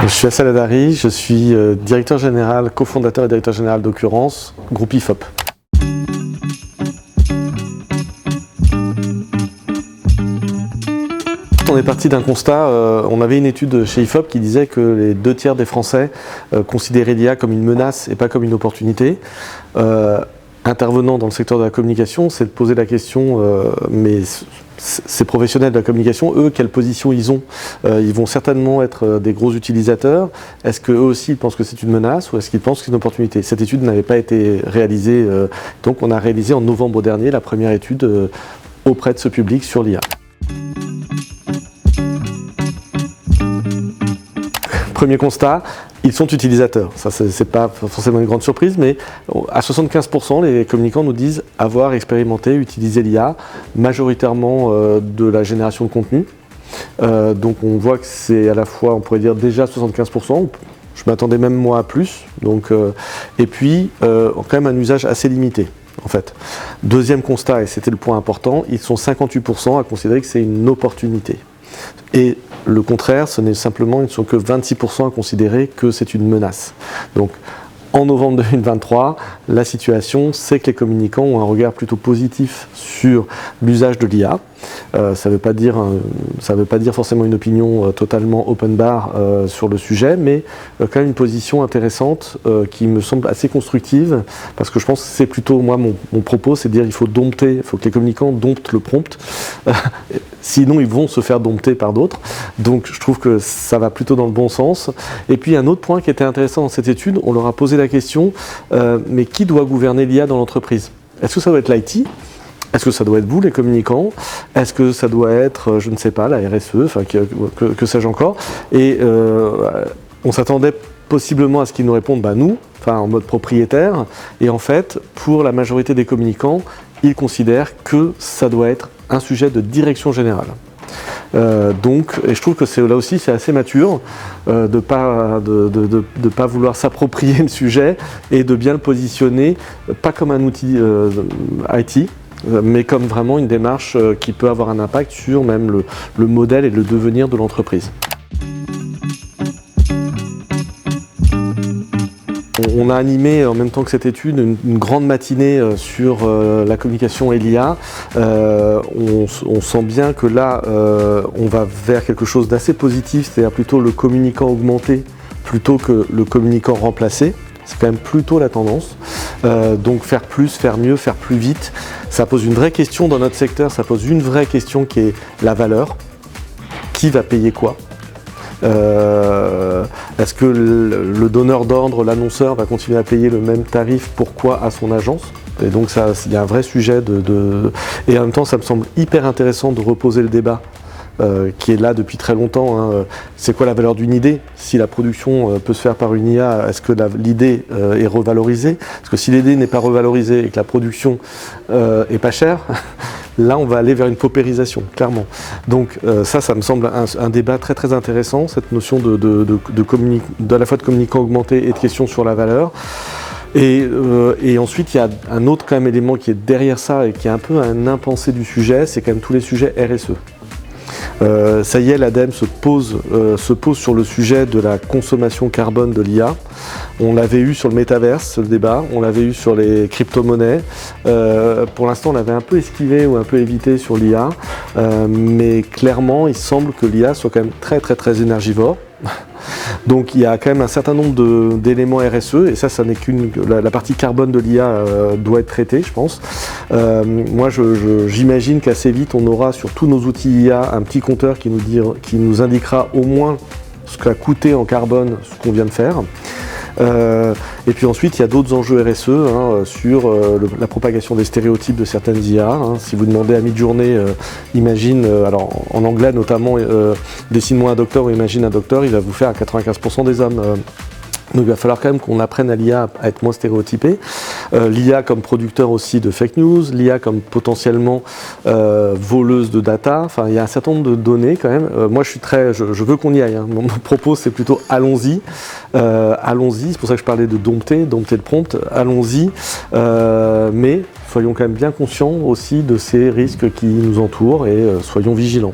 Je suis Assal Adari, je suis directeur général, cofondateur et directeur général d'Occurrence, groupe IFOP. On est parti d'un constat, on avait une étude chez IFOP qui disait que les 2/3 des Français considéraient l'IA comme une menace et pas comme une opportunité. Intervenant dans le secteur de la communication, c'est de poser la question, mais ces professionnels de la communication, eux, quelle position ils ont? Ils vont certainement être des gros utilisateurs. Est-ce qu'eux aussi ils pensent que c'est une menace ou est-ce qu'ils pensent que c'est une opportunité? Cette étude n'avait pas été réalisée, donc on a réalisé en novembre dernier la première étude auprès de ce public sur l'IA. Premier constat, ils sont utilisateurs. Ça, c'est pas forcément une grande surprise, mais à 75%, les communicants nous disent avoir expérimenté, utilisé l'IA, majoritairement de la génération de contenu. Donc on voit que c'est à la fois, on pourrait dire déjà 75%, je m'attendais même moi à plus, et puis quand même un usage assez limité. En fait. Deuxième constat, et c'était le point important, ils sont 58% à considérer que c'est une opportunité. Et le contraire, ce n'est simplement, ils ne sont que 26% à considérer que c'est une menace. Donc, en novembre 2023, la situation, c'est que les communicants ont un regard plutôt positif sur l'usage de l'IA. Ça ne veut pas dire forcément une opinion totalement open bar sur le sujet, mais quand même une position intéressante qui me semble assez constructive, parce que je pense que c'est plutôt, moi, mon propos, c'est de dire il faut que les communicants domptent le prompt, sinon ils vont se faire dompter par d'autres. Donc je trouve que ça va plutôt dans le bon sens. Et puis un autre point qui était intéressant dans cette étude, on leur a posé la question, mais qui doit gouverner l'IA dans l'entreprise? Est-ce que ça doit être l'IT? Est-ce que ça doit être vous, les communicants? Est-ce que ça doit être, je ne sais pas, la RSE, enfin, que sais-je encore? Et on s'attendait possiblement à ce qu'ils nous répondent, nous, enfin en mode propriétaire. Et en fait, pour la majorité des communicants, ils considèrent que ça doit être un sujet de direction générale. Et je trouve que là aussi c'est assez mature de pas vouloir s'approprier le sujet et de bien le positionner, pas comme un outil IT, mais comme vraiment une démarche qui peut avoir un impact sur même le modèle et le devenir de l'entreprise. On a animé en même temps que cette étude une grande matinée sur la communication et l'IA. On sent bien que là, on va vers quelque chose d'assez positif, c'est-à-dire plutôt le communicant augmenté plutôt que le communicant remplacé. C'est quand même plutôt la tendance. Donc faire plus, faire mieux, faire plus vite, ça pose une vraie question dans notre secteur, ça pose une vraie question qui est la valeur. Qui va payer quoi? Est-ce que le donneur d'ordre, l'annonceur va continuer à payer le même tarif? Pourquoi à son agence? Et donc il y a un vrai sujet et en même temps ça me semble hyper intéressant de reposer le débat qui est là depuis très longtemps. C'est quoi la valeur d'une idée? Si la production peut se faire par une IA, est-ce que l'idée est revalorisée? Parce que si l'idée n'est pas revalorisée et que la production est pas chère, là on va aller vers une paupérisation, clairement. Donc ça me semble un débat très très intéressant, cette notion à la fois de communicant augmenté et de questions sur la valeur. Et ensuite, il y a un autre quand même élément qui est derrière ça et qui est un peu un impensé du sujet, c'est quand même tous les sujets RSE. Ça y est, l'ADEME se pose sur le sujet de la consommation carbone de l'IA. On l'avait eu sur le métaverse, le débat, on l'avait eu sur les crypto-monnaies. Pour l'instant, on l'avait un peu esquivé ou un peu évité sur l'IA, mais clairement, il semble que l'IA soit quand même très très très énergivore. Donc il y a quand même un certain nombre d'éléments RSE, et ça n'est la partie carbone de l'IA doit être traitée, je pense. Moi j'imagine qu'assez vite on aura sur tous nos outils IA un petit compteur qui nous indiquera au moins ce qu'a coûté en carbone ce qu'on vient de faire. Et puis ensuite il y a d'autres enjeux RSE sur la propagation des stéréotypes de certaines IA. Si vous demandez à Midjourney, imagine, alors en anglais notamment, dessine-moi un docteur ou imagine un docteur, il va vous faire à 95% des hommes. Donc il va falloir quand même qu'on apprenne à l'IA à être moins stéréotypé. L'IA comme producteur aussi de fake news, l'IA comme potentiellement voleuse de data. Enfin, il y a un certain nombre de données quand même. Moi, je veux qu'on y aille. Mon propos, c'est plutôt allons-y. Allons-y, c'est pour ça que je parlais de dompter le prompt. Allons-y. Mais soyons quand même bien conscients aussi de ces risques qui nous entourent et soyons vigilants.